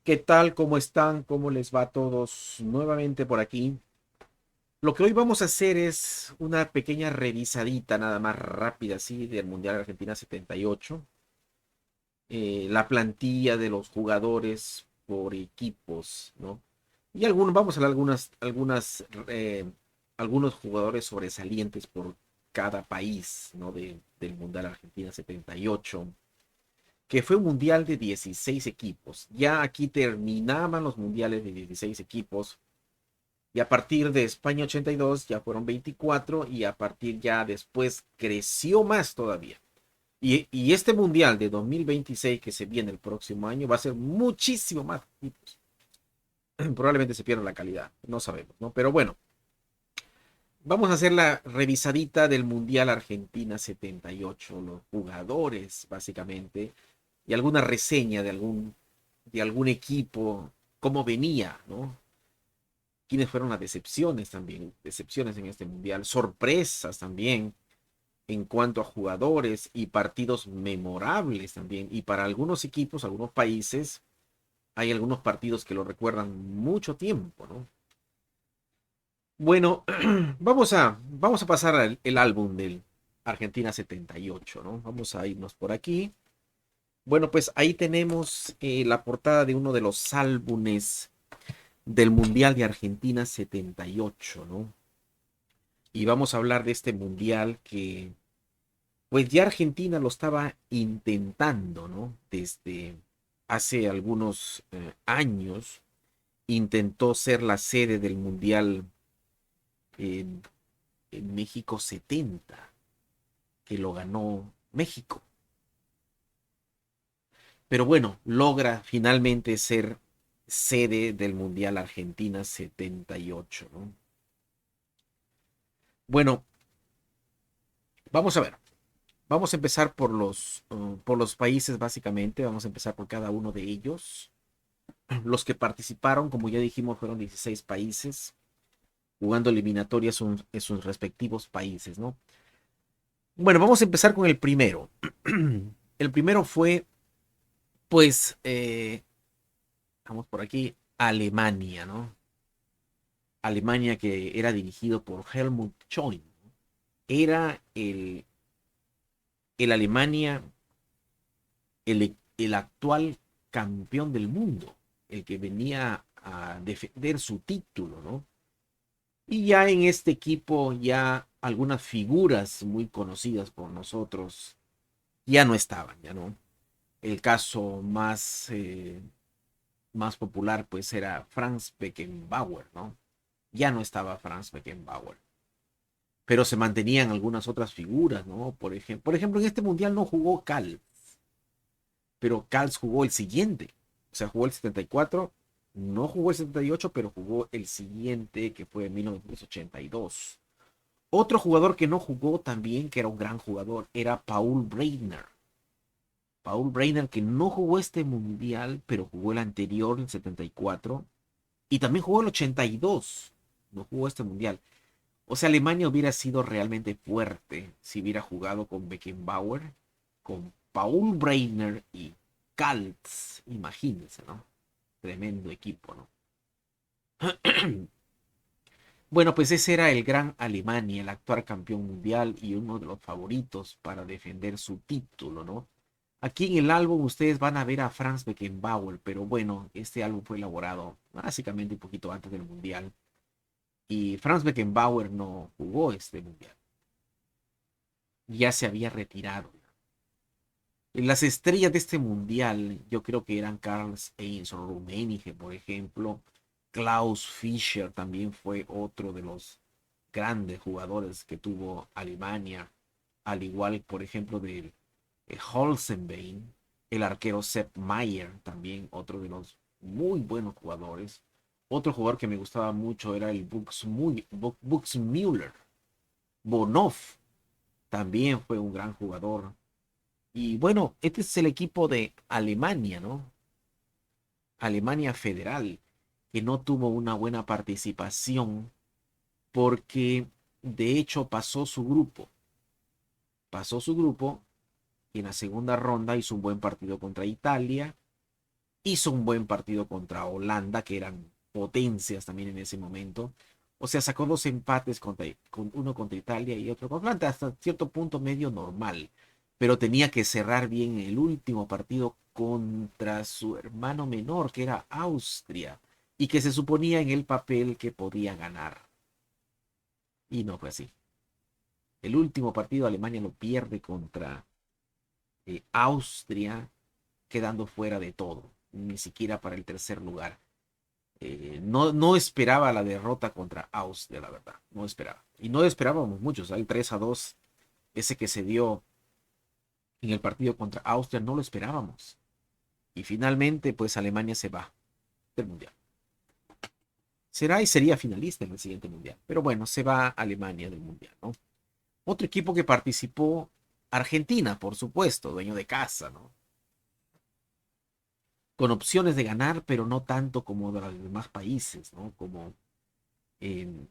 ¿Qué tal? ¿Cómo están? ¿Cómo les va a todos nuevamente por aquí? Lo que hoy vamos a hacer es una pequeña revisadita nada más rápida así del Mundial Argentina 78. La plantilla de los jugadores por equipos, ¿no? Y vamos a hablar algunos jugadores sobresalientes por cada país, ¿no? Del Mundial Argentina 78, que fue un mundial de 16 equipos. Ya aquí terminaban los mundiales de 16 equipos. Y a partir de España 82 ya fueron 24 y a partir ya después creció más todavía. Y este mundial de 2026 que se viene el próximo año va a ser muchísimo más equipos. Probablemente se pierda la calidad, no sabemos, ¿no? Pero bueno, vamos a hacer la revisadita del Mundial Argentina 78, los jugadores básicamente, y alguna reseña de algún equipo, cómo venía, ¿no? Quiénes fueron las decepciones también, decepciones en este mundial, sorpresas también en cuanto a jugadores y partidos memorables también. Y para algunos equipos, algunos países, hay algunos partidos que lo recuerdan mucho tiempo, ¿no? Bueno, vamos a pasar el álbum del Argentina 78, ¿no? Vamos a irnos por aquí. Bueno, pues ahí tenemos la portada de uno de los álbumes del Mundial de Argentina 78, ¿no? Y vamos a hablar de este mundial que, pues ya Argentina lo estaba intentando, ¿no? Desde hace algunos años intentó ser la sede del mundial en, en México 70, que lo ganó México. Pero bueno, logra finalmente ser sede del mundial Argentina 78, ¿no? Bueno, vamos a ver. Vamos a empezar por los países básicamente, vamos a empezar por cada uno de ellos. Los que participaron, como ya dijimos, fueron 16 países, jugando eliminatorias en sus respectivos países, ¿no? Bueno, vamos a empezar con el primero. El primero fue, pues, vamos por aquí, Alemania, ¿no? Alemania que era dirigido por Helmut Schön. Era el Alemania, el actual campeón del mundo, el que venía a defender su título, ¿no? Y ya en este equipo, ya algunas figuras muy conocidas por nosotros ya no estaban, ya no. El caso más popular, pues era Franz Beckenbauer, ¿no? Ya no estaba Franz Beckenbauer. Pero se mantenían algunas otras figuras, ¿no? Por ejemplo, en este mundial no jugó Cal, pero Kals jugó el siguiente. O sea, jugó el 74, no jugó el 78, pero jugó el siguiente, que fue en 1982. Otro jugador que no jugó también, que era un gran jugador, era Paul Breitner. Paul Breitner que no jugó este mundial, pero jugó el anterior, el 74, y también jugó el 82. No jugó este mundial. O sea, Alemania hubiera sido realmente fuerte si hubiera jugado con Beckenbauer, con Paul Breitner y Kaltz. Imagínense, ¿no? Tremendo equipo, ¿no? Bueno, pues ese era el gran Alemania, el actual campeón mundial y uno de los favoritos para defender su título, ¿no? Aquí en el álbum ustedes van a ver a Franz Beckenbauer, pero bueno, este álbum fue elaborado básicamente un poquito antes del mundial y Franz Beckenbauer no jugó este mundial, ya se había retirado. Las estrellas de este mundial, yo creo que eran Karl-Heinz Rummenigge, por ejemplo. Klaus Fischer también fue otro de los grandes jugadores que tuvo Alemania, al igual, por ejemplo, de Holzenbein, el arquero Sepp Maier, también otro de los muy buenos jugadores. Otro jugador que me gustaba mucho era el Buxmuller. Bonhoff también fue un gran jugador. Y bueno, este es el equipo de Alemania, ¿no? Alemania Federal, que no tuvo una buena participación porque de hecho pasó su grupo y en la segunda ronda hizo un buen partido contra Italia hizo un buen partido contra Holanda, que eran potencias también en ese momento. O sea, sacó dos empates uno contra Italia y otro contra Holanda, hasta cierto punto medio normal. Pero tenía que cerrar bien el último partido contra su hermano menor, que era Austria, y que se suponía en el papel que podía ganar. Y no fue así. El último partido Alemania lo pierde contra Austria, quedando fuera de todo, ni siquiera para el tercer lugar. No esperaba la derrota contra Austria, la verdad, no esperaba. Y no esperábamos muchos, el 3-2, ese que se dio en el partido contra Austria, no lo esperábamos. Y finalmente, pues Alemania se va del Mundial. Será y sería finalista en el siguiente Mundial. Pero bueno, se va Alemania del Mundial, ¿no? Otro equipo que participó, Argentina, por supuesto, dueño de casa, ¿no? Con opciones de ganar, pero no tanto como de los demás países, ¿no? En,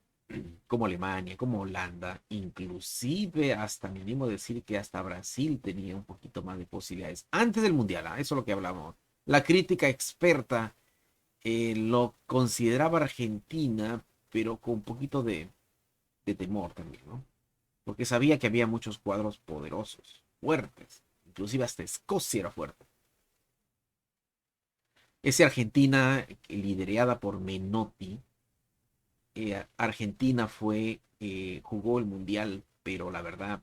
como Alemania, como Holanda, inclusive hasta me animo a decir que hasta Brasil tenía un poquito más de posibilidades. Antes del Mundial, ¿eh? Eso es lo que hablamos. La crítica experta lo consideraba Argentina, pero con un poquito de temor también, ¿no? Porque sabía que había muchos cuadros poderosos, fuertes, inclusive hasta Escocia era fuerte. Esa Argentina, liderada por Menotti, Argentina jugó el Mundial, pero la verdad,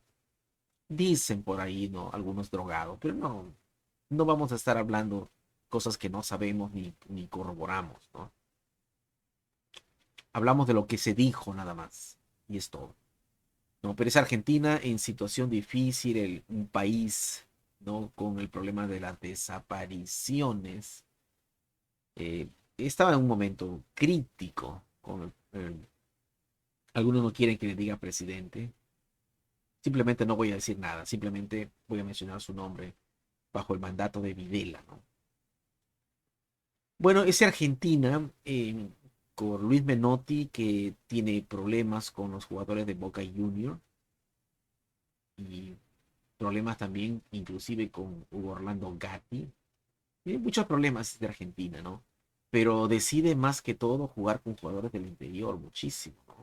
dicen por ahí, ¿no? Algunos drogados, pero no vamos a estar hablando cosas que no sabemos ni corroboramos, ¿no? Hablamos de lo que se dijo nada más, y es todo. ¿No? Pero es Argentina en situación difícil, un país, ¿no? Con el problema de las desapariciones. Estaba en un momento crítico. Algunos no quieren que le diga presidente. Simplemente no voy a decir nada. Simplemente voy a mencionar su nombre bajo el mandato de Videla, ¿no? Bueno, ese Argentina, con Luis Menotti, que tiene problemas con los jugadores de Boca Juniors y problemas también inclusive con Hugo Orlando Gatti. Tiene muchos problemas de Argentina, ¿no? Pero decide más que todo jugar con jugadores del interior, muchísimo, ¿no?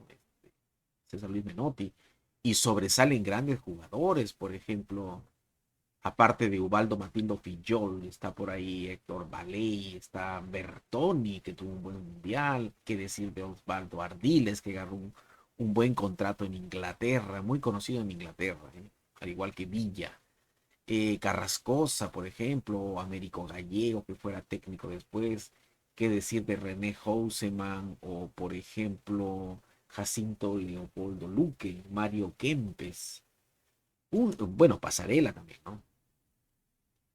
César Luis Menotti. Y sobresalen grandes jugadores, por ejemplo, aparte de Ubaldo Matildo Fillol, está por ahí Héctor Baley, está Bertoni, que tuvo un buen mundial, qué decir de Osvaldo Ardiles, que agarró un buen contrato en Inglaterra, muy conocido en Inglaterra, ¿eh? Al igual que Villa. Carrascosa, por ejemplo, o Américo Gallego, que fuera técnico después, qué decir de René Houseman, o por ejemplo, Jacinto y Leopoldo Luque, Mario Kempes, bueno, Pasarela también, ¿no?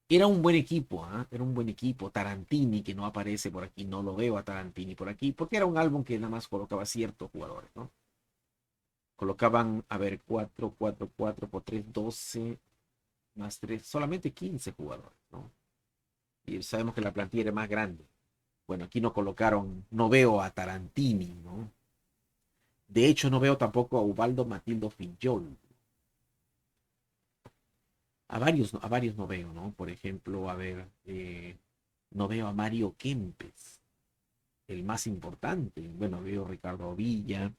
Era un buen equipo, ¿eh? Era un buen equipo. Tarantini, que no aparece por aquí, no lo veo a Tarantini por aquí, porque era un álbum que nada más colocaba ciertos jugadores, ¿no? Colocaban, a ver, 4 4 4 por 3 12 más 3 solamente 15 jugadores, ¿no? Y sabemos que la plantilla era más grande. Bueno, aquí no colocaron, no veo a Tarantini, ¿no? De hecho, no veo tampoco a Ubaldo Matildo Fillol. A varios no veo, ¿no? Por ejemplo, a ver, no veo a Mario Kempes, el más importante. Bueno, veo a Ricardo Villa.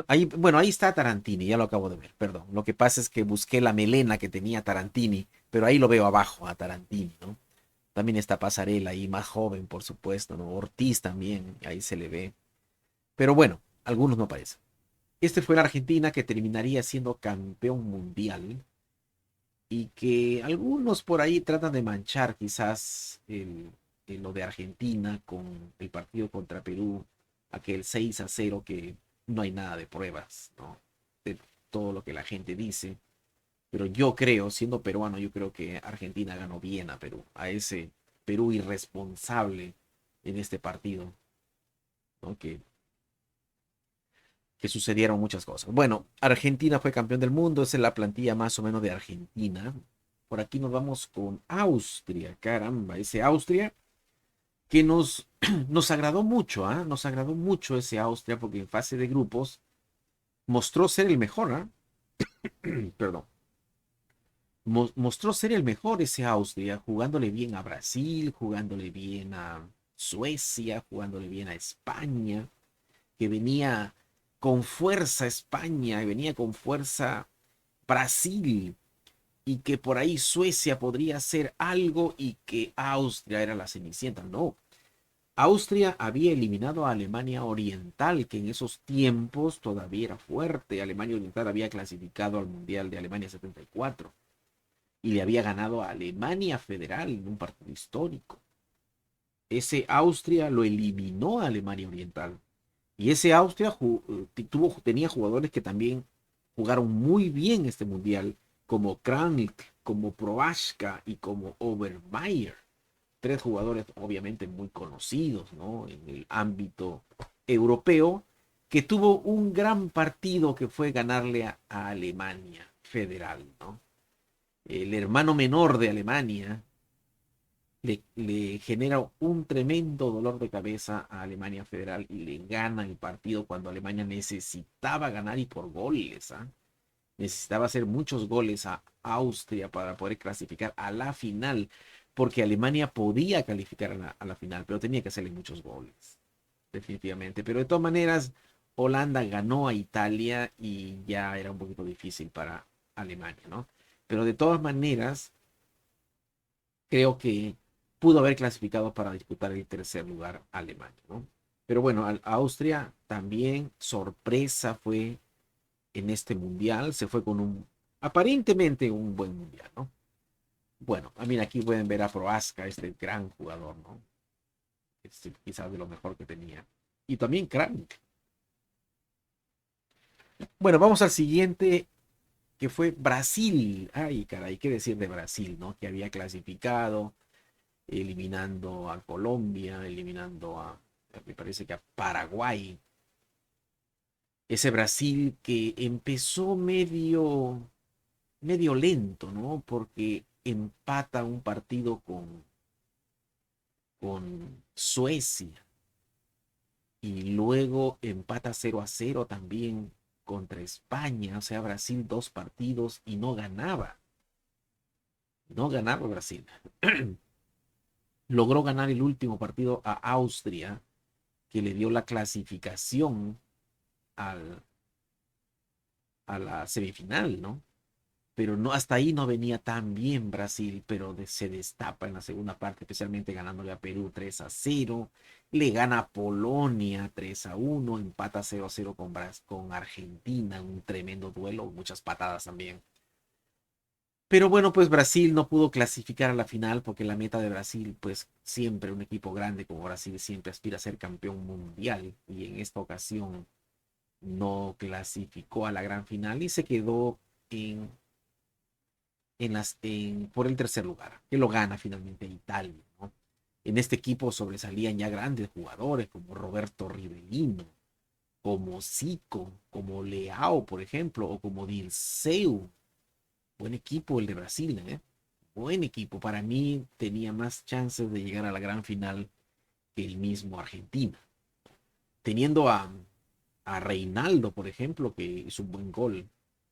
Ahí, bueno, ahí está Tarantini, ya lo acabo de ver, perdón. Lo que pasa es que busqué la melena que tenía Tarantini, pero ahí lo veo abajo a Tarantini, ¿no? También está Pasarela ahí, más joven, por supuesto, ¿no? Ortiz también, ahí se le ve. Pero bueno, algunos no parecen. Este fue la Argentina que terminaría siendo campeón mundial y que algunos por ahí tratan de manchar quizás lo de Argentina con el partido contra Perú, aquel 6-0 que no hay nada de pruebas, ¿no? De todo lo que la gente dice. Pero yo creo, siendo peruano, yo creo que Argentina ganó bien a Perú, a ese Perú irresponsable en este partido, ¿no? Que sucedieron muchas cosas. Bueno, Argentina fue campeón del mundo, esa es la plantilla más o menos de Argentina. Por aquí nos vamos con Austria, caramba, ese Austria que nos agradó mucho, ¿eh? Nos agradó mucho ese Austria porque en fase de grupos mostró ser el mejor, ¿eh? Perdón. mostró ser el mejor ese Austria, jugándole bien a Brasil, jugándole bien a Suecia, jugándole bien a España, que venía con fuerza España, venía con fuerza Brasil, y que por ahí Suecia podría hacer algo y que Austria era la cenicienta. No, Austria había eliminado a Alemania Oriental, que en esos tiempos todavía era fuerte. Alemania Oriental había clasificado al Mundial de Alemania 74 y le había ganado a Alemania Federal en un partido histórico. Ese Austria lo eliminó a Alemania Oriental. Y ese Austria tenía jugadores que también jugaron muy bien este mundial, como Krank, como Prohaska y como Obermeier. Tres jugadores obviamente muy conocidos, ¿no? En el ámbito europeo, que tuvo un gran partido que fue ganarle a Alemania Federal, ¿no? El hermano menor de Alemania le genera un tremendo dolor de cabeza a Alemania Federal y le gana el partido cuando Alemania necesitaba ganar y por goles. ¿Ah? Necesitaba hacer muchos goles a Austria para poder clasificar a la final, porque Alemania podía calificar a la final, pero tenía que hacerle muchos goles, definitivamente. Pero de todas maneras, Holanda ganó a Italia y ya era un poquito difícil para Alemania, ¿no? Pero de todas maneras, creo que pudo haber clasificado para disputar el tercer lugar Alemania, ¿no? Pero bueno, Austria también sorpresa fue en este mundial, se fue con aparentemente un buen mundial, ¿no? Bueno, mira, aquí pueden ver a Prohaska, este gran jugador, ¿no? Este, quizás de lo mejor que tenía. Y también Krank. Bueno, vamos al siguiente, que fue Brasil. Ay, caray, qué decir de Brasil, ¿no? Que había clasificado, eliminando a Colombia, eliminando me parece que a Paraguay. Ese Brasil que empezó medio lento, ¿no? Porque empata un partido con Suecia y luego empata 0-0 también contra España. O sea, Brasil dos partidos y no ganaba. No ganaba Brasil. Logró ganar el último partido a Austria, que le dio la clasificación al, a la semifinal, ¿no? Pero no, hasta ahí no venía tan bien Brasil, pero se destapa en la segunda parte, especialmente ganándole a Perú 3-0, le gana a Polonia 3-1, empata 0-0 con Argentina, un tremendo duelo, muchas patadas también. Pero bueno, pues Brasil no pudo clasificar a la final porque la meta de Brasil, pues siempre un equipo grande como Brasil siempre aspira a ser campeón mundial y en esta ocasión no clasificó a la gran final y se quedó en por el tercer lugar, que lo gana finalmente Italia, ¿no? En este equipo sobresalían ya grandes jugadores como Roberto Rivellino, como Zico, como Leao, por ejemplo, o como Dirceu. Buen equipo el de Brasil, ¿eh? Buen equipo. Para mí tenía más chances de llegar a la gran final que el mismo Argentina. Teniendo a Reinaldo, por ejemplo, que hizo un buen gol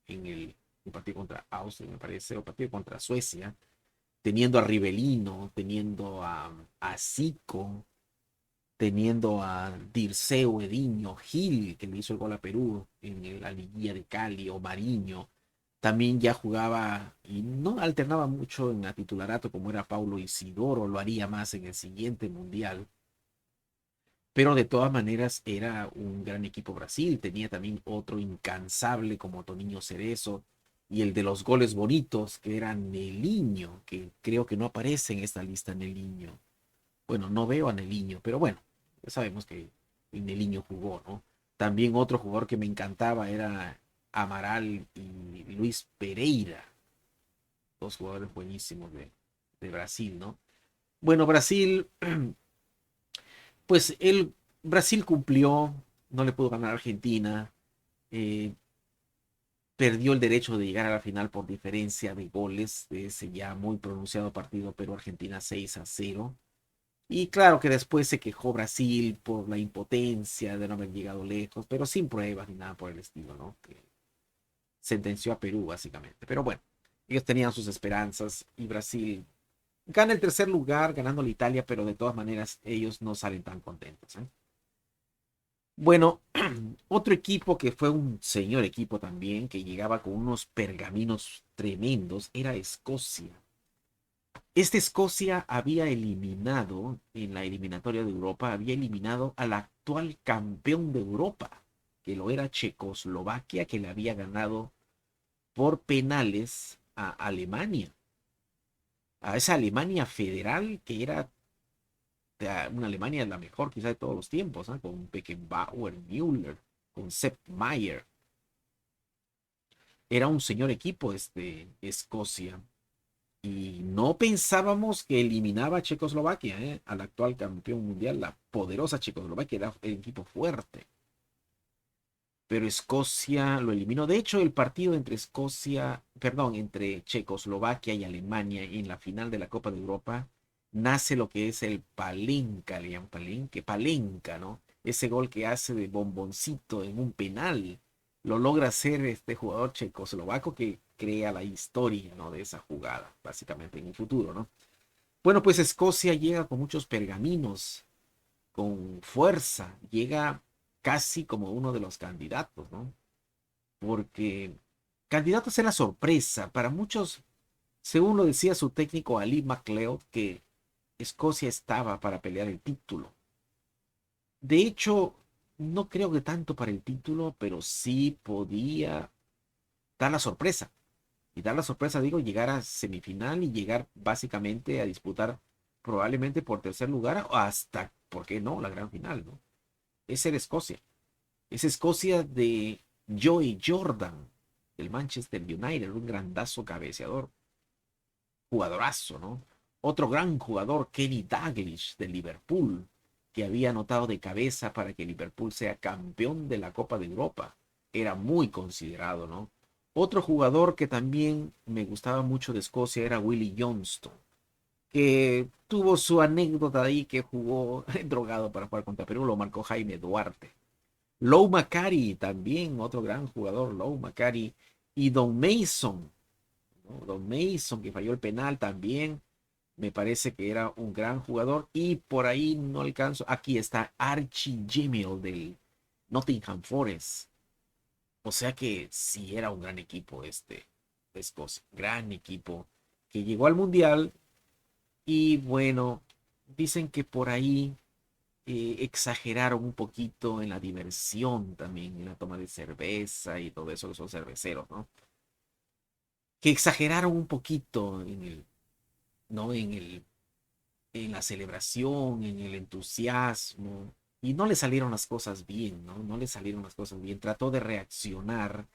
en el partido contra Austria, me parece, o partido contra Suecia, teniendo a Rivellino, teniendo a Zico, teniendo a Dirceu Edinho, Gil, que le hizo el gol a Perú en la liguilla de Cali, o Mariño, también ya jugaba y no alternaba mucho en la titularato como era Paulo Isidoro, lo haría más en el siguiente mundial, pero de todas maneras era un gran equipo Brasil, tenía también otro incansable como Toninho Cerezo y el de los goles bonitos que era Neliño, que creo que no aparece en esta lista Neliño. Bueno, no veo a Neliño, pero bueno, ya sabemos que Neliño jugó, ¿no? También otro jugador que me encantaba era Amaral y Luis Pereira, dos jugadores buenísimos de Brasil, ¿no? Bueno, Brasil, pues Brasil cumplió, no le pudo ganar a Argentina, eh, perdió el derecho de llegar a la final por diferencia de goles de ese ya muy pronunciado partido Perú-Argentina 6-0. Y claro que después se quejó Brasil por la impotencia de no haber llegado lejos, pero sin pruebas ni nada por el estilo, ¿no? Que sentenció a Perú básicamente. Pero bueno, Ellos tenían sus esperanzas y Brasil gana el tercer lugar ganando la Italia, pero de todas maneras ellos no salen tan contentos, ¿eh? Bueno, otro equipo que fue un señor equipo también, que llegaba con unos pergaminos tremendos, era Escocia. Esta Escocia había eliminado, en la eliminatoria de Europa, había eliminado al actual campeón de Europa, que lo era Checoslovaquia, que le había ganado por penales a Alemania, a esa Alemania federal que era una Alemania la mejor quizá de todos los tiempos, ¿eh? Con Beckenbauer, Müller, con Sepp Maier. Era un señor equipo Escocia. Y no pensábamos que eliminaba a Checoslovaquia, ¿eh? Al actual campeón mundial, la poderosa Checoslovaquia, era el equipo fuerte. Pero Escocia lo eliminó. De hecho, el partido entre Escocia, perdón, entre Checoslovaquia y Alemania en la final de la Copa de Europa, nace lo que es el Palenka, le llaman Palenka, ¿no? Ese gol que hace de bomboncito en un penal, lo logra hacer este jugador checoslovaco que crea la historia, ¿no? De esa jugada, básicamente en el futuro, ¿no? Bueno, pues Escocia llega con muchos pergaminos, con fuerza, llega casi como uno de los candidatos, ¿no? Porque candidatos era sorpresa. Para muchos, según lo decía su técnico Ali MacLeod, que Escocia estaba para pelear el título. De hecho, no creo que tanto para el título, pero sí podía dar la sorpresa. Y dar la sorpresa, digo, llegar a semifinal y llegar básicamente a disputar probablemente por tercer lugar o hasta, ¿por qué no?, la gran final, ¿no? Esa era Escocia. Es Escocia de Joey Jordan, del Manchester United, un grandazo cabeceador, jugadorazo, ¿no? Otro gran jugador, Kenny Dalglish, de Liverpool, que había anotado de cabeza para que Liverpool sea campeón de la Copa de Europa. Era muy considerado, ¿no? Otro jugador que también me gustaba mucho de Escocia era Willie Johnston, que tuvo su anécdota ahí que jugó drogado para jugar contra Perú, lo marcó Jaime Duarte. Low Macari también, otro gran jugador, Low Macari. Y Don Mason, ¿no? Don Mason, que falló el penal también, me parece que era un gran jugador. Y por ahí no alcanzo, aquí está Archie Gemmill del Nottingham Forest. O sea que sí era un gran equipo de Escocia, gran equipo que llegó al Mundial. Y bueno, dicen que por ahí exageraron un poquito en la diversión también, en la toma de cerveza y todo eso, que son cerveceros, ¿no? Que exageraron un poquito en ¿no? En la celebración, en el entusiasmo, y no le salieron las cosas bien, ¿no? No le salieron las cosas bien. Trató de reaccionar,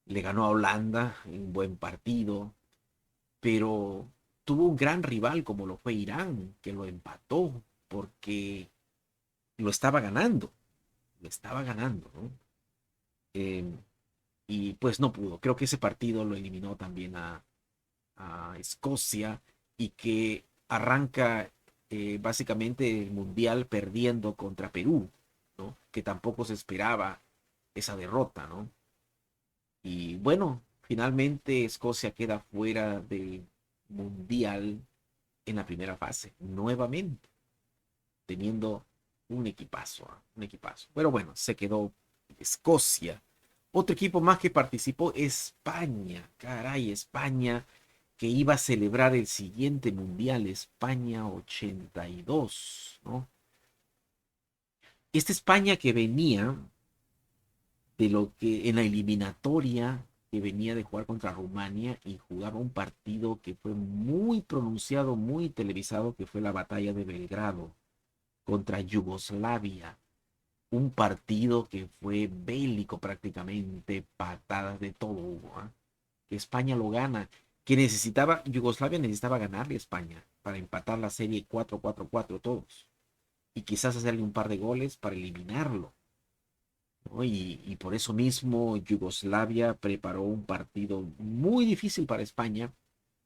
le ganó a Holanda en un buen partido, pero tuvo un gran rival como lo fue Irán, que lo empató porque lo estaba ganando, lo estaba ganando, ¿no? Eh, y pues no pudo. Creo que ese partido lo eliminó también a Escocia y que arranca básicamente el Mundial perdiendo contra Perú, ¿no? Que tampoco se esperaba esa derrota, ¿no? Y bueno, finalmente Escocia queda fuera del Mundial en la primera fase, nuevamente, teniendo un equipazo, ¿eh? Un equipazo. Pero bueno, se quedó Escocia. Otro equipo más que participó, España. Caray, España, que iba a celebrar el siguiente mundial, España 82, ¿no? Esta España que venía de lo que en la eliminatoria, que venía de jugar contra Rumania y jugaba un partido que fue muy pronunciado, muy televisado, que fue la batalla de Belgrado contra Yugoslavia. Un partido que fue bélico prácticamente, patadas de todo hubo, ¿eh? Que España lo gana, que necesitaba, Yugoslavia necesitaba ganarle a España para empatar la serie 4-4-4 todos, y quizás hacerle un par de goles para eliminarlo, ¿no? Y por eso mismo Yugoslavia preparó un partido muy difícil para España,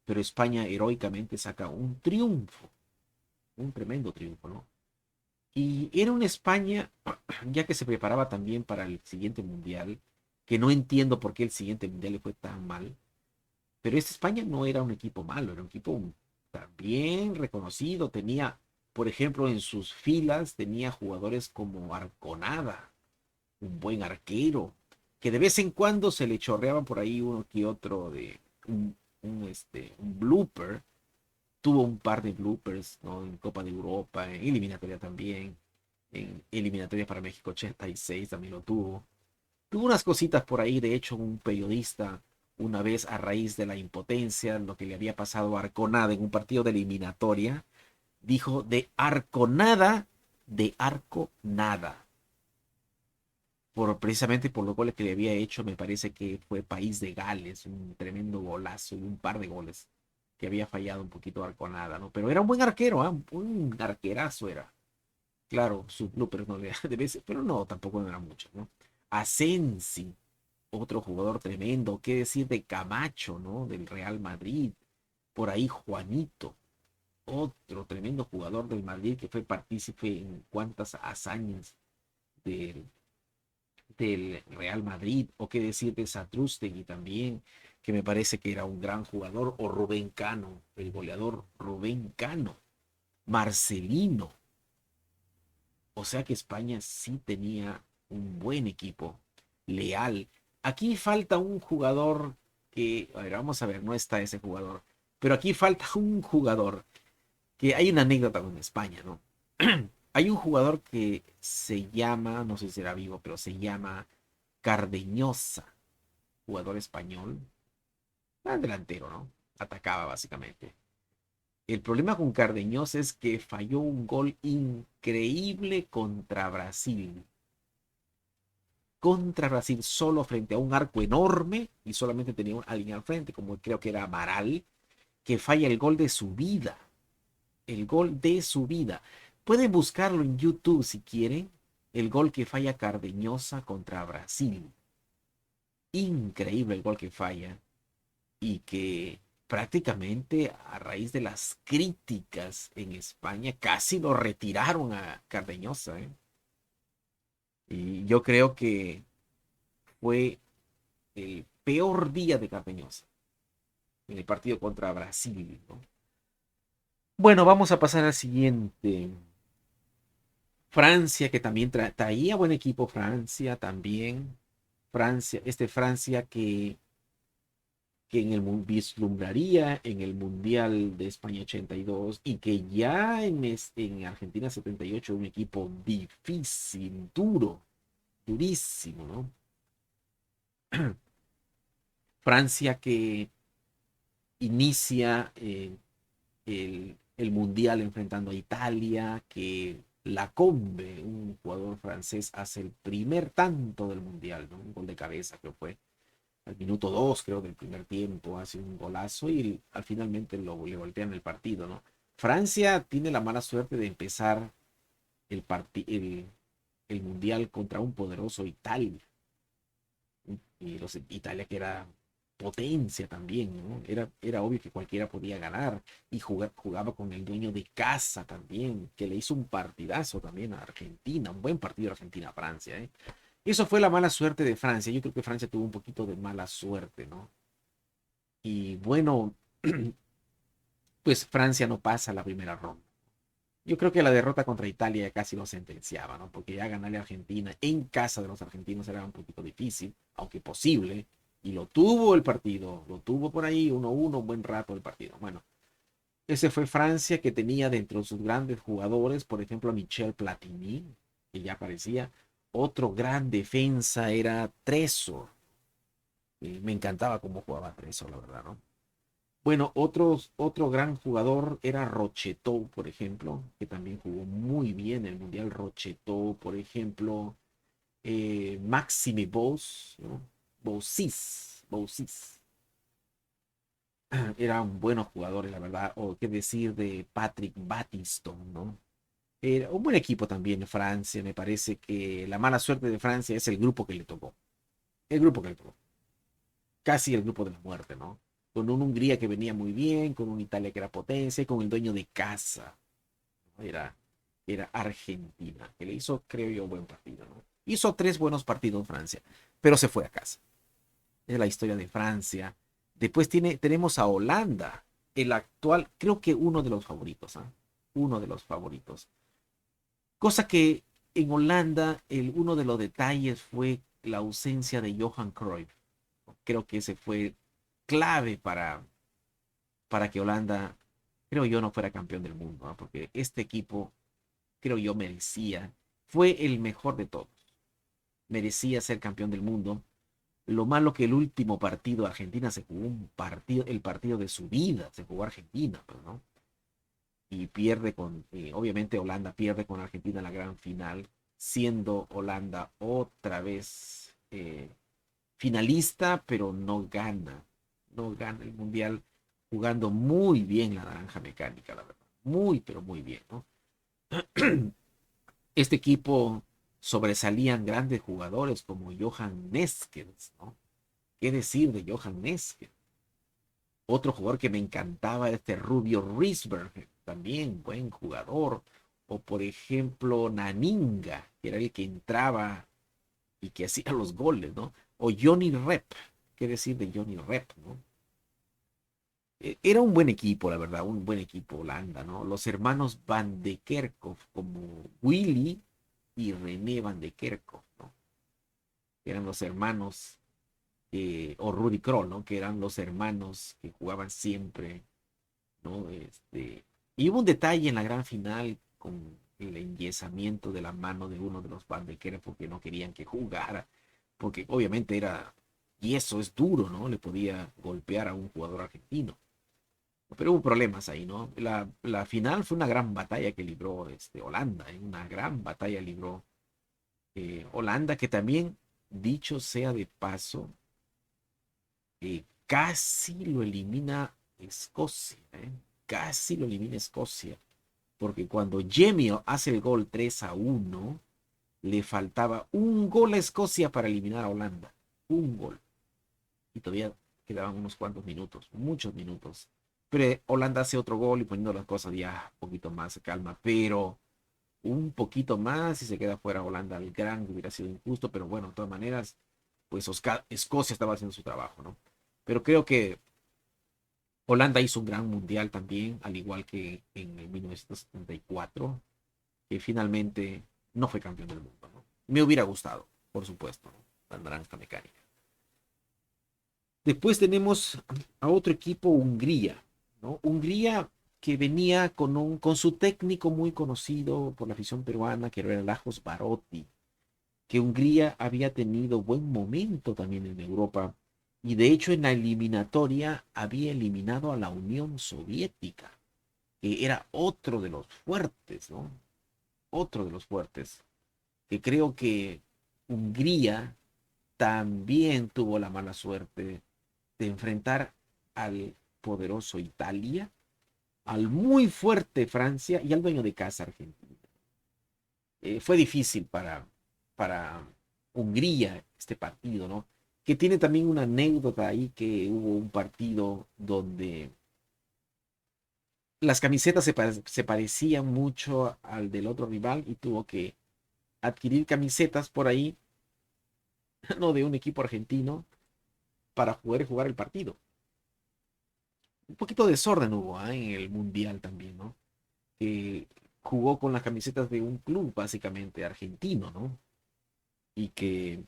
pero España heroicamente saca un triunfo, un tremendo triunfo, ¿no? Y era una España, ya que se preparaba también para el siguiente mundial, que no entiendo por qué el siguiente mundial le fue tan mal, Pero este España no era un equipo malo, era un equipo también reconocido. Tenía, por ejemplo, en sus filas, tenía jugadores como Arconada, un buen arquero, que de vez en cuando se le chorreaban por ahí uno que otro de un blooper. Tuvo un par de bloopers, ¿no? En Copa de Europa, en eliminatoria también, en eliminatoria para México 86 también lo tuvo. Tuvo unas cositas por ahí, de hecho, un periodista, una vez a raíz de la impotencia, lo que le había pasado a Arconada en un partido de eliminatoria, dijo de arco nada. Precisamente por los goles que le había hecho, me parece que fue País de Gales, un tremendo golazo y un par de goles que había fallado un poquito Arconada, ¿no? Pero era un buen arquero, ¿eh? Un arquerazo era. Claro, sus bloopers no le de veces, pero no, tampoco no era mucho, ¿no? Asensi, otro jugador tremendo, qué decir de Camacho, ¿no? Del Real Madrid, por ahí Juanito, otro tremendo jugador del Madrid que fue partícipe en cuantas hazañas del, del Real Madrid, o qué decir de Satrústegui también, que me parece que era un gran jugador, o Rubén Cano, el goleador Rubén Cano, Marcelino, o sea que España sí tenía un buen equipo, leal. Aquí falta un jugador que, a ver, vamos a ver, no está ese jugador, pero aquí falta un jugador que hay una anécdota con España, ¿no? Hay un jugador que se llama, no sé si será vivo, pero se llama Cardeñosa, jugador español, delantero, ¿no? Atacaba básicamente. El problema con Cardeñosa es que falló un gol increíble contra Brasil. Contra Brasil solo frente a un arco enorme y solamente tenía alguien al frente, como creo que era Amaral, que falla el gol de su vida. El gol de su vida. Pueden buscarlo en YouTube si quieren. El gol que falla Cardeñosa contra Brasil. Increíble el gol que falla. Y que prácticamente a raíz de las críticas en España casi lo retiraron a Cardeñosa, ¿eh? Y yo creo que fue el peor día de Cardeñosa en el partido contra Brasil, ¿no? Bueno, vamos a pasar al siguiente. Francia, que también traía buen equipo, Francia también. Francia que en el vislumbraría en el Mundial de España 82 y que ya en Argentina 78 un equipo difícil, duro, durísimo, ¿no? Francia que inicia el Mundial enfrentando a Italia, que la Combe, un jugador francés, hace el primer tanto del Mundial, ¿no? Un gol de cabeza que fue al minuto 2 creo, del primer tiempo, hace un golazo y al finalmente le voltean el partido, ¿no? Francia tiene la mala suerte de empezar el, el Mundial contra un poderoso Italia. Y Italia que era potencia también, ¿no? Era obvio que cualquiera podía ganar y jugaba con el dueño de casa también, que le hizo un partidazo también a Argentina, un buen partido a Argentina-Francia, ¿eh? Eso fue la mala suerte de Francia. Yo creo que Francia tuvo un poquito de mala suerte, ¿no? Y bueno, pues Francia no pasa la primera ronda. Yo creo que la derrota contra Italia ya casi lo sentenciaba, ¿no? Porque ya ganarle a Argentina en casa de los argentinos era un poquito difícil, aunque posible. Y lo tuvo el partido, lo tuvo por ahí 1-1 un buen rato el partido. Bueno, ese fue Francia que tenía dentro de sus grandes jugadores, por ejemplo, a Michel Platini, que ya aparecía. Otro gran defensa era Tresor. Me encantaba cómo jugaba Tresor, la verdad, ¿no? Bueno, otro gran jugador era Rocheteau, por ejemplo, que también jugó muy bien el Mundial. Rocheteau, por ejemplo, Maxime Bous, ¿no? Bousis, eran buenos jugadores, la verdad. O qué decir de Patrick Battiston, ¿no? Era un buen equipo también Francia. Me parece que la mala suerte de Francia es el grupo que le tocó. El grupo que le tocó. Casi el grupo de la muerte, ¿no? Con un Hungría que venía muy bien, con un Italia que era potencia, y con el dueño de casa, ¿no? Era Argentina, que le hizo, creo yo, buen partido, ¿no? Hizo 3 buenos partidos en Francia, pero se fue a casa. Es la historia de Francia. Después tenemos a Holanda, el actual, creo que uno de los favoritos, ¿eh? Uno de los favoritos. Cosa que en Holanda, uno de los detalles fue la ausencia de Johan Cruyff. Creo que ese fue clave para que Holanda, creo yo, no fuera campeón del mundo, ¿no? Porque este equipo, creo yo, merecía, fue el mejor de todos, merecía ser campeón del mundo. Lo malo que el último partido Argentina se jugó el partido de su vida, se jugó Argentina, pues, ¿no? Y pierde obviamente Holanda pierde con Argentina en la gran final, siendo Holanda otra vez finalista, pero no gana el mundial jugando muy bien la naranja mecánica, la verdad, muy, pero muy bien, ¿no? Este equipo sobresalían grandes jugadores como Johan Neskens, ¿no? ¿Qué decir de Johan Neskens? Otro jugador que me encantaba, este Rubio Risberg, también buen jugador. O por ejemplo, Naninga, que era el que entraba y que hacía los goles, ¿no? O Johnny Rep, ¿qué decir de Johnny Rep, ¿no? Era un buen equipo, la verdad, un buen equipo Holanda, ¿no? Los hermanos Van de Kerkhoff, como Willy y René Van de Kerkhoff, ¿no? Eran los hermanos, o Rudy Kroll, ¿no? Que eran los hermanos que jugaban siempre, ¿no? Y hubo un detalle en la gran final con el enyesamiento de la mano de uno de los Van de Kerkhoff porque no querían que jugara, porque obviamente y eso es duro, ¿no? Le podía golpear a un jugador argentino. Pero hubo problemas ahí, ¿no? La final fue una gran batalla que libró Holanda, una gran batalla libró Holanda, que también, dicho sea de paso, casi lo elimina Escocia, ¿eh? Casi lo elimina Escocia, porque cuando Gemio hace el gol 3-1, le faltaba un gol a Escocia para eliminar a Holanda, un gol, y todavía quedaban unos cuantos minutos, muchos minutos. Pero Holanda hace otro gol y poniendo las cosas ya un poquito más calma, pero un poquito más y se queda fuera Holanda. El gran hubiera sido injusto, pero bueno, de todas maneras, pues Escocia estaba haciendo su trabajo, ¿no? Pero creo que Holanda hizo un gran mundial también, al igual que en el 1974, que finalmente no fue campeón del mundo, ¿no? Me hubiera gustado, por supuesto, ¿no? La naranja mecánica. Después tenemos a otro equipo, Hungría, ¿no? Hungría que venía con su técnico muy conocido por la afición peruana, que era Lajos Barotti, que Hungría había tenido buen momento también en Europa y de hecho en la eliminatoria había eliminado a la Unión Soviética, que era otro de los fuertes, ¿no? Otro de los fuertes, que creo que Hungría también tuvo la mala suerte de enfrentar al poderoso Italia, al muy fuerte Francia y al dueño de casa Argentina. Fue difícil para Hungría este partido, ¿no? Que tiene también una anécdota ahí que hubo un partido donde las camisetas se parecían mucho al del otro rival y tuvo que adquirir camisetas por ahí, no de un equipo argentino, para poder jugar el partido. Un poquito de desorden hubo en el Mundial también, ¿no? Que jugó con las camisetas de un club básicamente argentino, ¿no? Y que,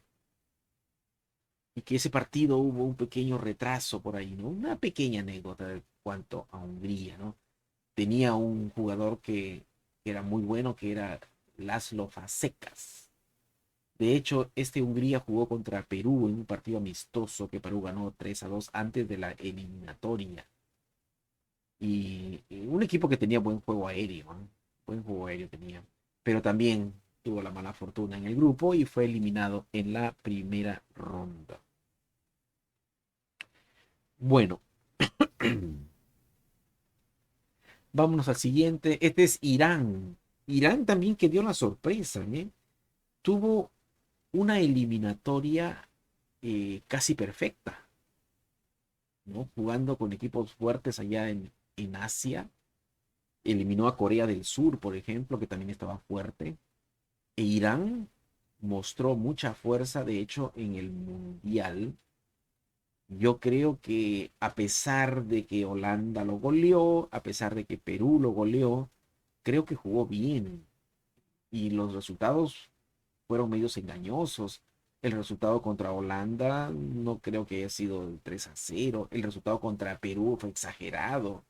y que ese partido hubo un pequeño retraso por ahí, ¿no? Una pequeña anécdota en cuanto a Hungría, ¿no? Tenía un jugador que era muy bueno, que era Laszlo Fazekas. De hecho, Hungría jugó contra Perú en un partido amistoso que Perú ganó 3-2 antes de la eliminatoria. Y un equipo que tenía buen juego aéreo, ¿no? Buen juego aéreo tenía. Pero también tuvo la mala fortuna en el grupo y fue eliminado en la primera ronda. Bueno, vámonos al siguiente. Este es Irán. Irán también que dio la sorpresa, ¿eh? Tuvo una eliminatoria casi perfecta, ¿no? Jugando con equipos fuertes allá en Asia. Eliminó a Corea del Sur, por ejemplo, que también estaba fuerte. E Irán mostró mucha fuerza, de hecho, en el Mundial Yo creo que a pesar de que Holanda lo goleó, a pesar de que Perú lo goleó, creo que jugó bien y los resultados fueron medios engañosos. El resultado contra Holanda no creo que haya sido 3-0. El resultado contra Perú fue exagerado,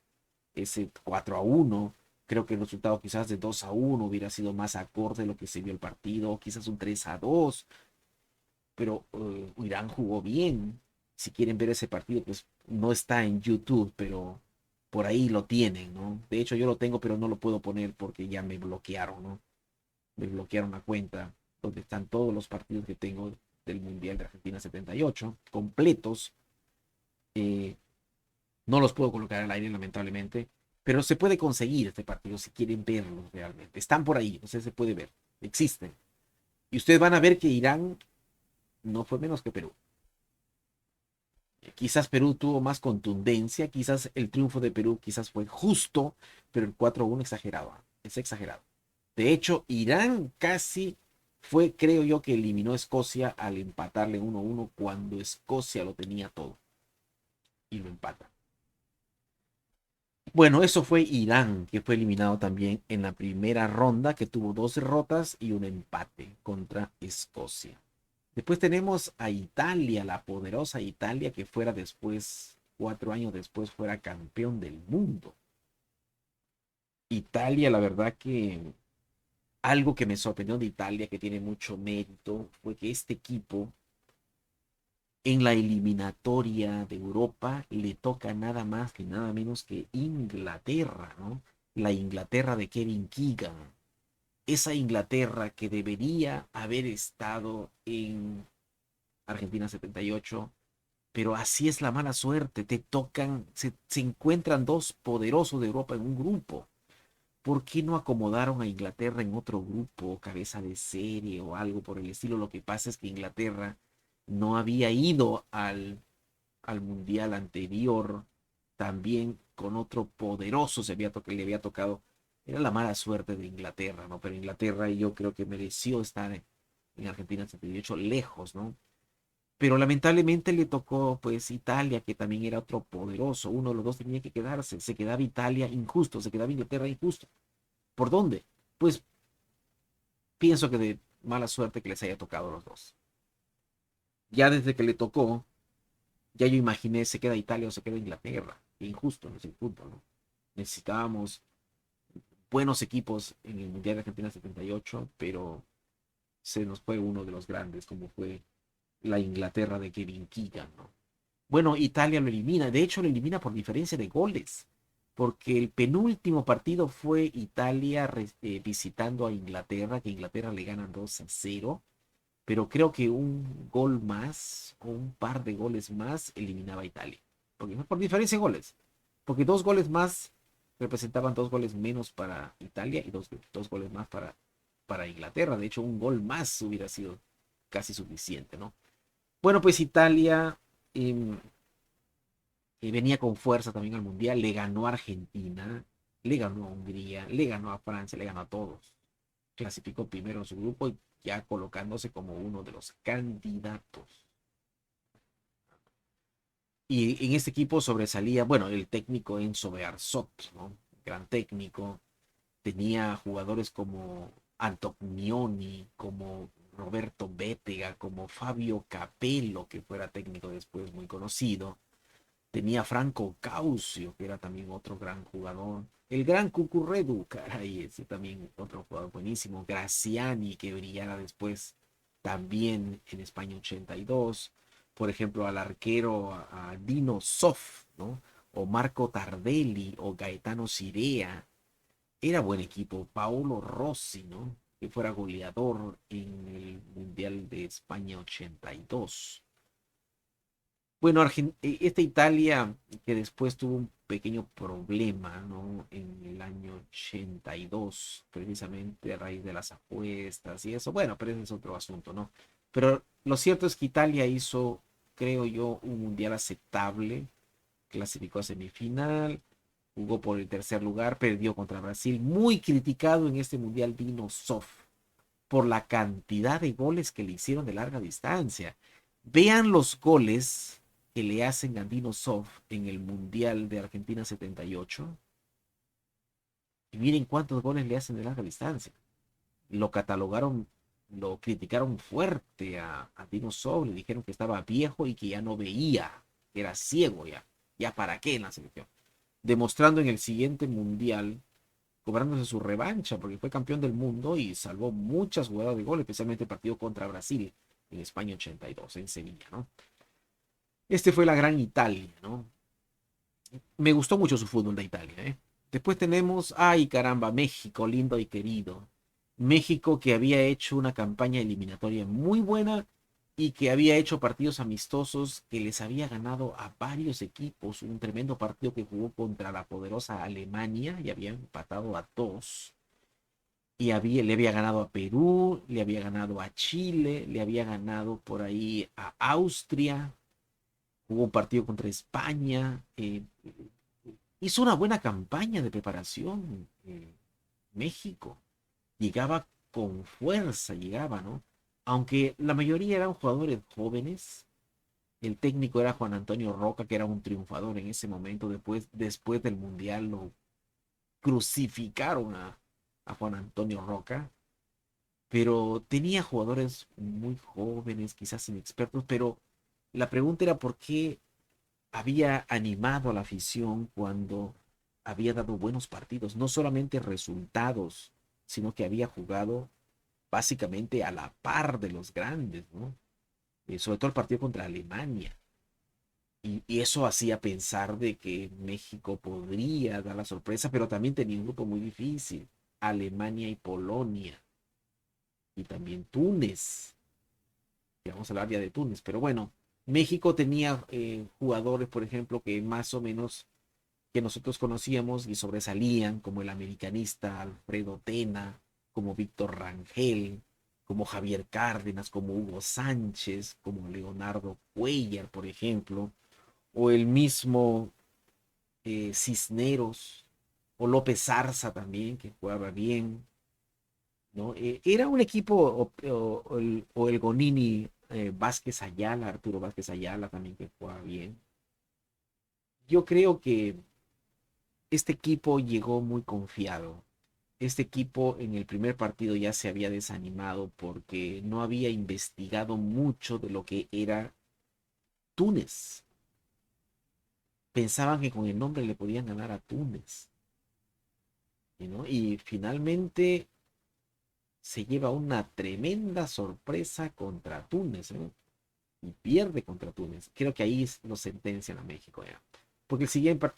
ese 4-1. Creo que el resultado quizás de 2-1 hubiera sido más acorde a lo que se vio el partido, quizás un 3-2, pero Irán jugó bien. Si quieren ver ese partido, pues no está en YouTube, pero por ahí lo tienen, ¿no? De hecho, yo lo tengo, pero no lo puedo poner porque ya me bloquearon, ¿no? Me bloquearon la cuenta donde están todos los partidos que tengo del Mundial de Argentina 78, completos. Eh, no los puedo colocar al aire, lamentablemente, pero se puede conseguir este partido si quieren verlos realmente. Están por ahí, o sea, se puede ver, existen. Y ustedes van a ver que Irán no fue menos que Perú. Quizás Perú tuvo más contundencia, quizás el triunfo de Perú quizás fue justo, pero el 4-1 exagerado, es exagerado. De hecho, Irán casi fue, creo yo, que eliminó a Escocia al empatarle 1-1 cuando Escocia lo tenía todo y lo empata. Bueno, eso fue Irán, que fue eliminado también en la primera ronda, que tuvo 2 derrotas y un empate contra Escocia. Después tenemos a Italia, la poderosa Italia, que fuera después, 4 años después, fuera campeón del mundo. Italia, la verdad que algo que me sorprendió de Italia, que tiene mucho mérito, fue que este equipo en la eliminatoria de Europa le toca nada más que nada menos que Inglaterra, ¿no? La Inglaterra de Kevin Keegan. Esa Inglaterra que debería haber estado en Argentina 78, pero así es la mala suerte, te tocan, se encuentran dos poderosos de Europa en un grupo. ¿Por qué no acomodaron a Inglaterra en otro grupo, cabeza de serie o algo por el estilo? Lo que pasa es que Inglaterra no había ido al mundial anterior, también con otro poderoso le había tocado. Era la mala suerte de Inglaterra, ¿no? Pero Inglaterra yo creo que mereció estar en Argentina 78 lejos, ¿no? Pero lamentablemente le tocó pues Italia, que también era otro poderoso. Uno de los dos tenía que quedarse. Se quedaba Italia injusto, se quedaba Inglaterra injusto. ¿Por dónde? Pues pienso que de mala suerte que les haya tocado a los dos. Ya desde que le tocó, ya yo imaginé se queda Italia o se queda Inglaterra. Qué injusto no es el fútbol, ¿no? Necesitábamos buenos equipos en el Mundial de Argentina 78, pero se nos fue uno de los grandes, como fue la Inglaterra de Kevin Keegan, ¿no? Bueno, Italia lo elimina, de hecho lo elimina por diferencia de goles, porque el penúltimo partido fue Italia visitando a Inglaterra, que Inglaterra le ganan 2-0, pero creo que un gol más o un par de goles más eliminaba a Italia, porque fue por diferencia de goles, porque 2 goles más representaban 2 goles menos para Italia y dos goles más para Inglaterra. De hecho, un gol más hubiera sido casi suficiente, ¿no? Bueno, pues Italia eh, venía con fuerza también al Mundial, le ganó a Argentina, le ganó a Hungría, le ganó a Francia, le ganó a todos. Clasificó primero en su grupo y ya colocándose como uno de los candidatos. Y en este equipo sobresalía, bueno, el técnico Enzo Bearzot, ¿no? Gran técnico. Tenía jugadores como Antonioni, como Roberto Bétega, como Fabio Capello, que fuera técnico después muy conocido. Tenía Franco Caucio, que era también otro gran jugador. El gran Cucurredu, caray, ese también otro jugador buenísimo. Graciani, que brillara después también en España 82. Por ejemplo, al arquero a Dino Sof, ¿no? O Marco Tardelli, o Gaetano Sirea. Era buen equipo. Paolo Rossi, ¿no? Que fuera goleador en el Mundial de España 82. Bueno, esta Italia que después tuvo un pequeño problema, ¿no? En el año 82, precisamente a raíz de las apuestas y eso. Bueno, pero ese es otro asunto, ¿no? Pero lo cierto es que Italia hizo, creo yo, un mundial aceptable, clasificó a semifinal, jugó por el tercer lugar, perdió contra Brasil, muy criticado en este mundial Dino Sof por la cantidad de goles que le hicieron de larga distancia. Vean los goles que le hacen a Dino Zoff en el Mundial de Argentina 78. Y miren cuántos goles le hacen de larga distancia. Lo catalogaron, lo criticaron fuerte a Dino Zoff, le dijeron que estaba viejo y que ya no veía, que era ciego ya. ¿Ya para qué en la selección? Demostrando en el siguiente Mundial, cobrándose su revancha, porque fue campeón del mundo y salvó muchas jugadas de gol, especialmente el partido contra Brasil en España 82, en Sevilla, ¿no? Este fue la gran Italia, ¿no? Me gustó mucho su fútbol de Italia, ¿eh? Después tenemos, ay caramba, México, lindo y querido. México que había hecho una campaña eliminatoria muy buena y que había hecho partidos amistosos que les había ganado a varios equipos. Un tremendo partido que jugó contra la poderosa Alemania y había empatado a dos. Y le había ganado a Perú, le había ganado a Chile, le había ganado por ahí a Austria, jugó un partido contra España, hizo una buena campaña de preparación México, llegaba con fuerza, llegaba, ¿no? Aunque la mayoría eran jugadores jóvenes, el técnico era Juan Antonio Roca, que era un triunfador en ese momento, después del Mundial lo crucificaron a Juan Antonio Roca, pero tenía jugadores muy jóvenes, quizás inexpertos, pero la pregunta era por qué había animado a la afición cuando había dado buenos partidos, no solamente resultados, sino que había jugado básicamente a la par de los grandes, ¿no? Sobre todo el partido contra Alemania. Y eso hacía pensar de que México podría dar la sorpresa, pero también tenía un grupo muy difícil, Alemania y Polonia, y también Túnez, que vamos a hablar ya de Túnez, pero bueno, México tenía jugadores, por ejemplo, que más o menos que nosotros conocíamos y sobresalían, como el americanista Alfredo Tena, como Víctor Rangel, como Javier Cárdenas, como Hugo Sánchez, como Leonardo Cuellar, por ejemplo, o el mismo Cisneros, o López Arza también, que jugaba bien, ¿no? Era un equipo, o el Gonini Vázquez Ayala, Arturo Vázquez Ayala también que jugaba bien. Yo creo que este equipo llegó muy confiado. Este equipo en el primer partido ya se había desanimado porque no había investigado mucho de lo que era Túnez. Pensaban que con el nombre le podían ganar a Túnez, ¿no? Y finalmente se lleva una tremenda sorpresa contra Túnez, ¿no? Y pierde contra Túnez. Creo que ahí lo sentencian a México ya. Porque el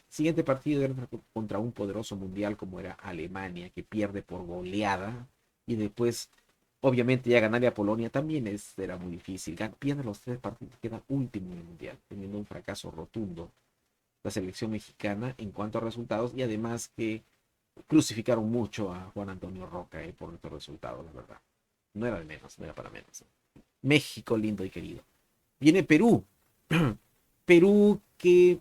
siguiente partido era contra un poderoso mundial como era Alemania, que pierde por goleada. Y después, obviamente, ya ganarle a Polonia también era muy difícil. Pierde los tres partidos, queda último en el mundial, teniendo un fracaso rotundo la selección mexicana en cuanto a resultados. Y además que crucificaron mucho a Juan Antonio Roca por estos resultados, la verdad. No era de menos, no era para menos. México lindo y querido. Viene Perú. Perú que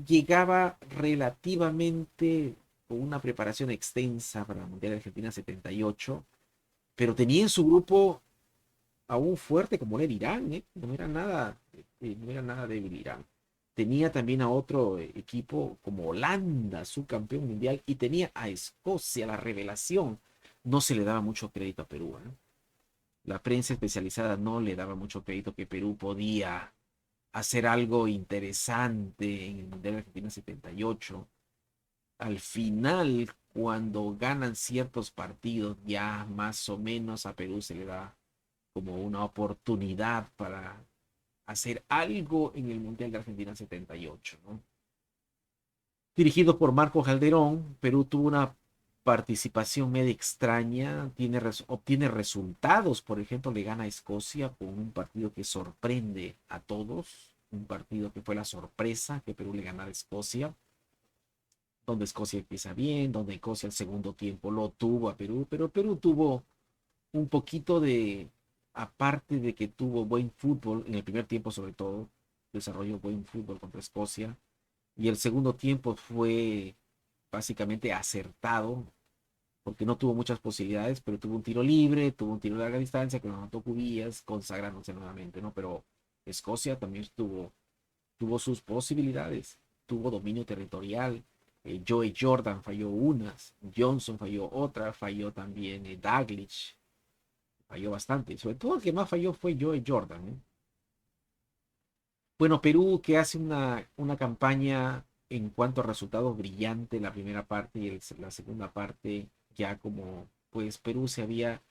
llegaba relativamente con una preparación extensa para el Mundial de Argentina 78, pero tenía en su grupo a un fuerte como era Irán, ¿eh? No era nada débil Irán. Tenía también a otro equipo como Holanda, su campeón mundial, y tenía a Escocia, la revelación. No se le daba mucho crédito a Perú, ¿eh? La prensa especializada no le daba mucho crédito que Perú podía hacer algo interesante en el Mundial de Argentina 78. Al final, cuando ganan ciertos partidos, ya más o menos a Perú se le da como una oportunidad para hacer algo en el Mundial de Argentina 78, ¿no? Dirigido por Marco Calderón, Perú tuvo una participación media extraña, obtiene resultados, por ejemplo, le gana a Escocia con un partido que sorprende a todos, un partido que fue la sorpresa que Perú le ganara a Escocia, donde Escocia empieza bien, donde Escocia el segundo tiempo lo tuvo a Perú, pero Perú tuvo un poquito de, aparte de que tuvo buen fútbol, en el primer tiempo sobre todo, desarrolló buen fútbol contra Escocia, y el segundo tiempo fue básicamente acertado, porque no tuvo muchas posibilidades, pero tuvo un tiro libre, tuvo un tiro de larga distancia que lo anotó Cubillas, consagrándose nuevamente, ¿no? Pero Escocia también estuvo tuvo sus posibilidades, tuvo dominio territorial. Joe Jordan falló unas, Johnson falló otra, falló también Dalglish, falló bastante. Sobre todo el que más falló fue Joe Jordan, ¿eh? Bueno, Perú que hace una campaña en cuanto a resultados brillante la primera parte y la segunda parte ya como pues Perú se había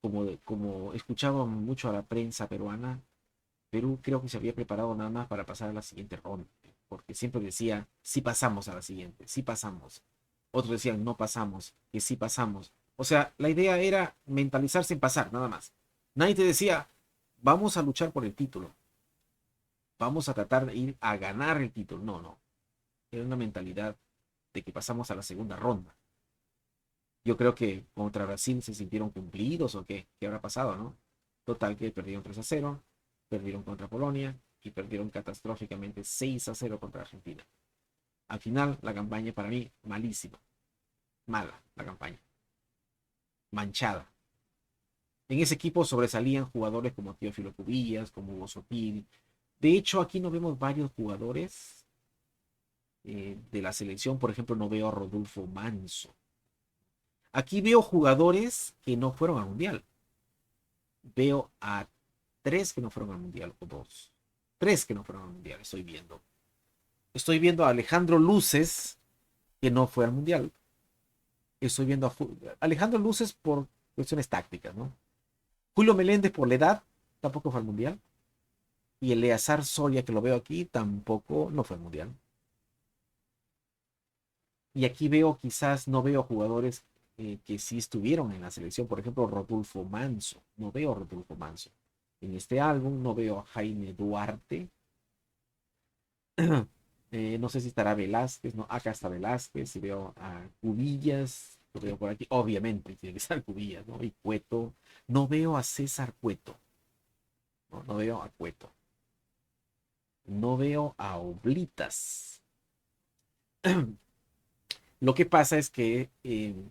como escuchaba mucho a la prensa peruana. Perú creo que se había preparado nada más para pasar a la siguiente ronda, porque siempre decía, sí pasamos a la siguiente, sí pasamos. Otros decían, no pasamos, que sí pasamos. O sea, la idea era mentalizarse en pasar, nada más. Nadie te decía, vamos a luchar por el título, vamos a tratar de ir a ganar el título. No, no. Era una mentalidad de que pasamos a la segunda ronda. Yo creo que contra Brasil se sintieron cumplidos o qué habrá pasado, ¿no? Total que perdieron 3-0, perdieron contra Polonia y perdieron catastróficamente 6-0 contra Argentina. Al final, la campaña para mí, malísima. Mala la campaña. Manchada. En ese equipo sobresalían jugadores como Teófilo Cubillas, como Hugo Sotil. De hecho, aquí no vemos varios jugadores de la selección. Por ejemplo, no veo a Rodolfo Manso. Aquí veo jugadores que no fueron al Mundial. Veo a tres que no fueron al Mundial, o dos. Tres que no fueron al Mundial, estoy viendo. Estoy viendo a Alejandro Luces, que no fue al Mundial. Estoy viendo a Alejandro Luces por cuestiones tácticas, ¿no? Julio Meléndez por la edad, tampoco fue al Mundial. Y Eleazar Soria, que lo veo aquí, tampoco no fue al Mundial. Y aquí veo, quizás no veo jugadores que sí estuvieron en la selección. Por ejemplo, Rodolfo Manso. No veo a Rodolfo Manso. En este álbum no veo a Jaime Duarte. No sé si estará Velázquez, no, acá está Velázquez, y veo a Cubillas, lo veo por aquí, obviamente tiene que estar Cubillas, ¿no? Y Cueto, no veo a César Cueto, no, no veo a Cueto, no veo a Oblitas. Lo que pasa es que en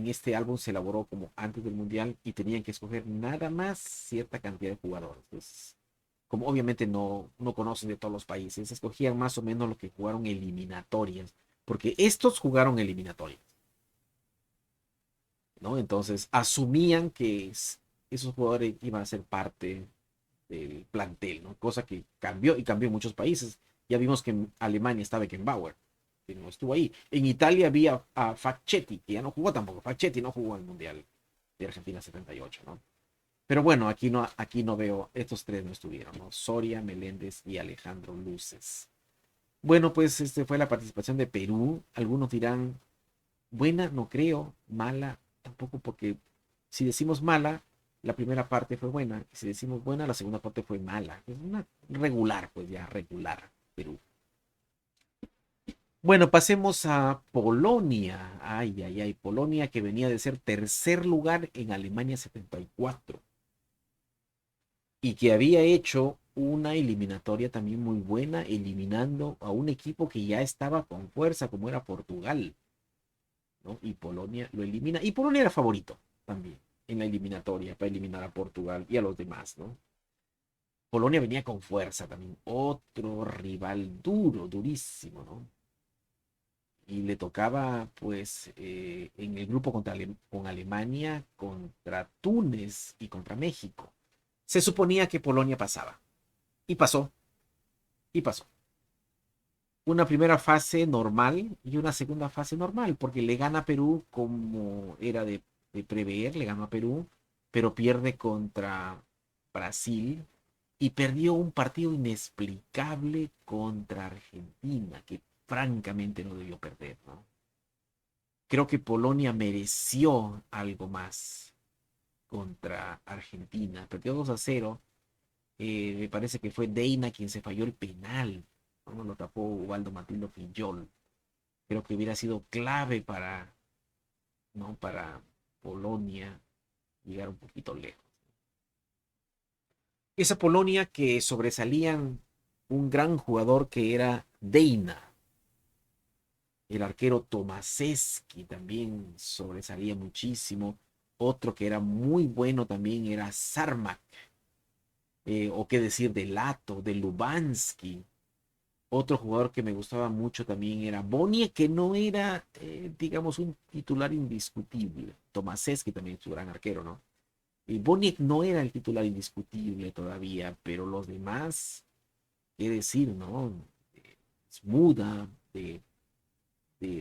este álbum se elaboró como antes del Mundial y tenían que escoger nada más cierta cantidad de jugadores. Entonces, como obviamente no conocen de todos los países, escogían más o menos lo que jugaron eliminatorias, porque estos jugaron eliminatorias, ¿no? Entonces asumían que esos jugadores iban a ser parte del plantel, ¿no? Cosa que cambió y cambió en muchos países. Ya vimos que en Alemania estaba Beckenbauer, que no estuvo ahí. En Italia había a Facchetti, que ya no jugó tampoco. Facchetti no jugó en el Mundial de Argentina 78, ¿no? Pero bueno, aquí no veo, estos tres no estuvieron, ¿no? Soria, Meléndez y Alejandro Luces. Bueno, pues este fue la participación de Perú. Algunos dirán, buena, no creo, mala, tampoco, porque si decimos mala, la primera parte fue buena, y si decimos buena, la segunda parte fue mala. Es una regular, pues ya, regular, Perú. Bueno, pasemos a Polonia. Ay, ay, ay, Polonia que venía de ser tercer lugar en Alemania 74 y que había hecho una eliminatoria también muy buena, eliminando a un equipo que ya estaba con fuerza, como era Portugal, ¿no? Y Polonia lo elimina. Y Polonia era favorito también en la eliminatoria para eliminar a Portugal y a los demás, ¿no? Polonia venía con fuerza también. Otro rival duro, durísimo, ¿no? Y le tocaba, pues, en el grupo con Alemania, contra Túnez y contra México. Se suponía que Polonia pasaba. Y pasó, y pasó. Una primera fase normal y una segunda fase normal, porque le gana a Perú como era de prever, le ganó a Perú, pero pierde contra Brasil y perdió un partido inexplicable contra Argentina, que francamente no debió perder, ¿no? Creo que Polonia mereció algo más contra Argentina. Perdió 2-0. Me parece que fue Deina quien se falló el penal. ¿No? Lo tapó Ubaldo Matildo Fillol. Creo que hubiera sido clave para, ¿no? Para Polonia llegar un poquito lejos. Esa Polonia que sobresalían un gran jugador que era Deina. El arquero Tomaszewski también sobresalía muchísimo. Otro que era muy bueno también era Sarmak. O qué decir de Lato, de Lubansky. Otro jugador que me gustaba mucho también era Boniek, que no era, digamos, un titular indiscutible. Tomasevski también es su gran arquero, ¿no? Y Boniek no era el titular indiscutible todavía, pero los demás, qué decir, ¿no? Smuda, de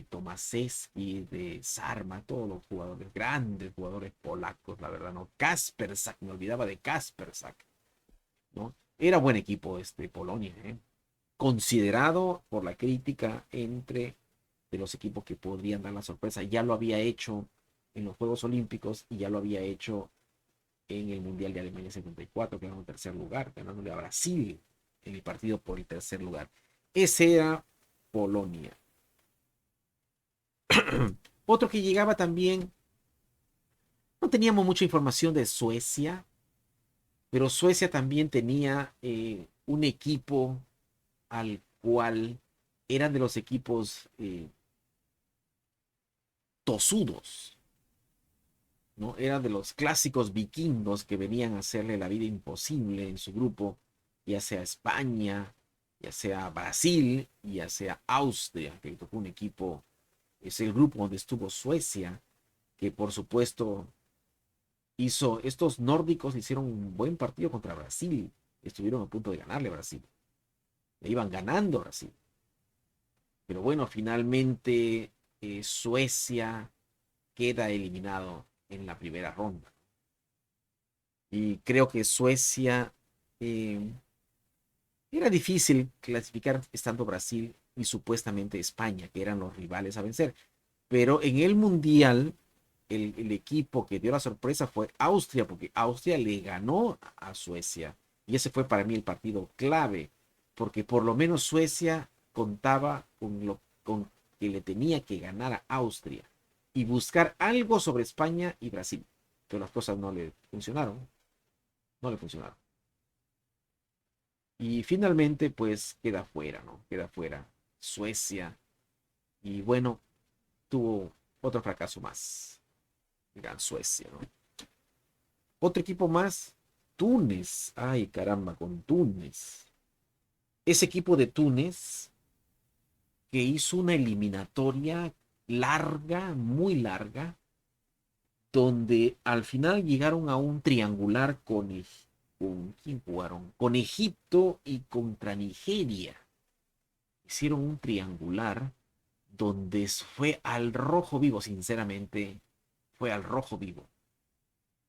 Tomasevski, de Sarma, todos los jugadores, grandes jugadores polacos, la verdad, ¿no? Kaspersak, me olvidaba de Kaspersak, ¿no? Era buen equipo este Polonia, ¿eh? Considerado por la crítica entre de los equipos que podrían dar la sorpresa. Ya lo había hecho en los Juegos Olímpicos y ya lo había hecho en el Mundial de Alemania 74, quedando en tercer lugar, ganándole a Brasil en el partido por el tercer lugar. Ese era Polonia. Otro que llegaba también, no teníamos mucha información de Suecia, pero Suecia también tenía un equipo al cual eran de los equipos tosudos, ¿no? Eran de los clásicos vikingos que venían a hacerle la vida imposible en su grupo, ya sea España, ya sea Brasil, ya sea Austria, que tocó un equipo, es el grupo donde estuvo Suecia, que por supuesto hizo, estos nórdicos hicieron un buen partido contra Brasil, estuvieron a punto de ganarle a Brasil, le iban ganando a Brasil, pero bueno, finalmente Suecia queda eliminado en la primera ronda. Y creo que Suecia eh, era difícil clasificar estando Brasil y supuestamente España, que eran los rivales a vencer. Pero en el Mundial, el equipo que dio la sorpresa fue Austria, porque Austria le ganó a Suecia. Y ese fue para mí el partido clave, porque por lo menos Suecia contaba con que le tenía que ganar a Austria y buscar algo sobre España y Brasil. Pero las cosas no le funcionaron, no le funcionaron. Y finalmente, pues queda fuera, ¿no? Queda fuera Suecia. Y bueno, tuvo otro fracaso más. Gran Suecia, ¿no? Otro equipo más, Túnez. Ay, caramba, con Túnez. Ese equipo de Túnez que hizo una eliminatoria larga, muy larga, donde al final llegaron a un triangular con ¿quién jugaron? Con Egipto y contra Nigeria. Hicieron un triangular donde fue al rojo vivo, sinceramente, fue al rojo vivo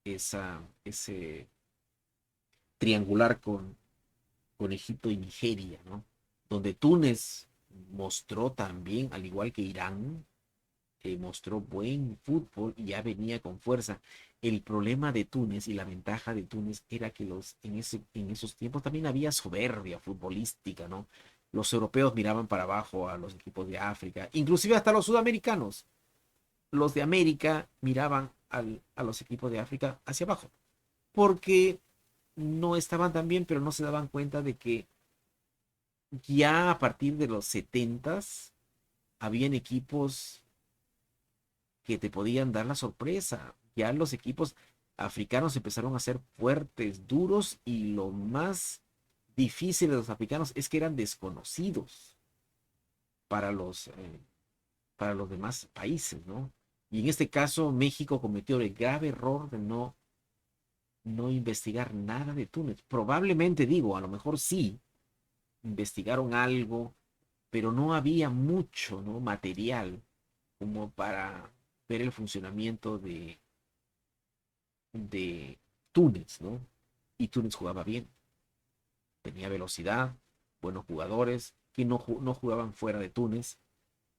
ese triangular con Egipto y Nigeria, ¿no? Donde Túnez mostró también, al igual que Irán, mostró buen fútbol y ya venía con fuerza. El problema de Túnez y la ventaja de Túnez era que en esos tiempos también había soberbia futbolística, ¿no? Los europeos miraban para abajo a los equipos de África, inclusive hasta los sudamericanos. Los de América miraban a los equipos de África hacia abajo, porque no estaban tan bien, pero no se daban cuenta de que ya a partir de los 70s habían equipos que te podían dar la sorpresa. Ya los equipos africanos empezaron a ser fuertes, duros y lo más difícil de los africanos es que eran desconocidos para para los demás países, ¿no? Y en este caso México cometió el grave error de no investigar nada de Túnez. Probablemente digo, a lo mejor sí, investigaron algo, pero no había mucho, ¿no? Material como para ver el funcionamiento de Túnez, ¿no? Y Túnez jugaba bien, tenía velocidad, buenos jugadores que no jugaban fuera de Túnez,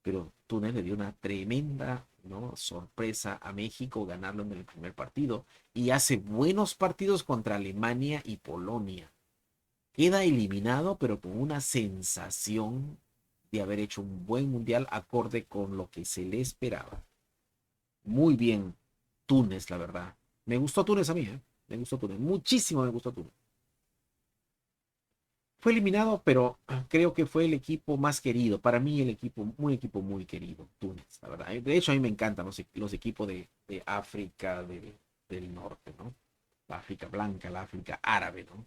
pero Túnez le dio una tremenda, ¿no? Sorpresa a México ganarlo en el primer partido y hace buenos partidos contra Alemania y Polonia. Queda eliminado, pero con una sensación de haber hecho un buen mundial acorde con lo que se le esperaba. Muy bien, Túnez, la verdad. Me gustó Túnez a mí, ¿eh? Me gustó Túnez. Muchísimo me gustó Túnez. Fue eliminado, pero creo que fue el equipo más querido. Para mí, un equipo muy querido, Túnez, la verdad. De hecho, a mí me encantan los equipos de África del norte, ¿no? La África blanca, la África árabe, ¿no?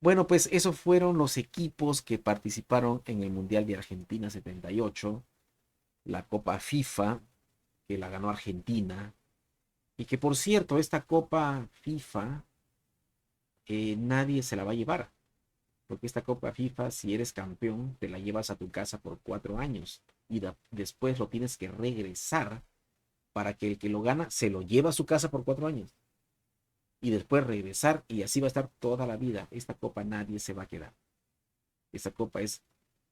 Bueno, pues esos fueron los equipos que participaron en el Mundial de Argentina 78, la Copa FIFA, que la ganó Argentina, y que por cierto, esta Copa FIFA nadie se la va a llevar, porque esta Copa FIFA, si eres campeón, te la llevas a tu casa por 4 años y después lo tienes que regresar para que el que lo gana se lo lleve a su casa por 4 años y después regresar y así va a estar toda la vida. Esta Copa nadie se va a quedar. Esta Copa es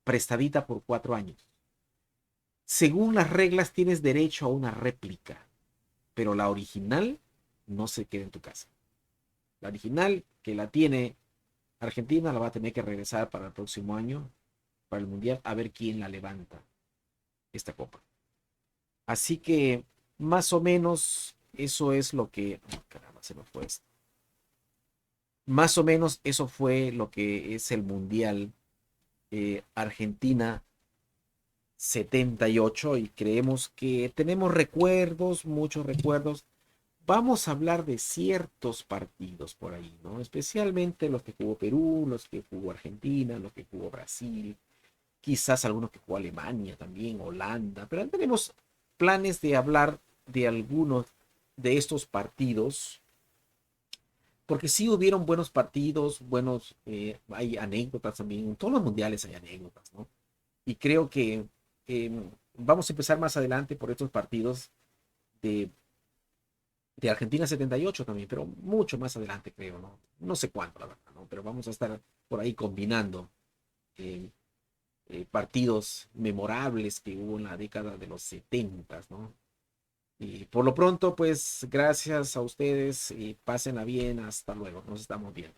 prestadita por 4 años. Según las reglas tienes derecho a una réplica, pero la original no se queda en tu casa. La original que la tiene Argentina la va a tener que regresar para el próximo año, para el Mundial, a ver quién la levanta esta copa. Así que más o menos eso es lo que... Oh, caramba, se me fue esto. Más o menos eso fue lo que es el Mundial Argentina 78 y creemos que tenemos recuerdos, muchos recuerdos. Vamos a hablar de ciertos partidos por ahí, ¿no? Especialmente los que jugó Perú, los que jugó Argentina, los que jugó Brasil, quizás algunos que jugó Alemania también, Holanda, pero tenemos planes de hablar de algunos de estos partidos, porque sí hubieron buenos partidos, hay anécdotas también, en todos los mundiales hay anécdotas, ¿no? Y creo que vamos a empezar más adelante por estos partidos de, de Argentina 78 también, pero mucho más adelante creo, ¿no? No sé cuánto, la verdad, ¿no? Pero vamos a estar por ahí combinando eh, partidos memorables que hubo en la década de los 70, ¿no? Y por lo pronto, pues gracias a ustedes y pásenla bien, hasta luego, nos estamos viendo.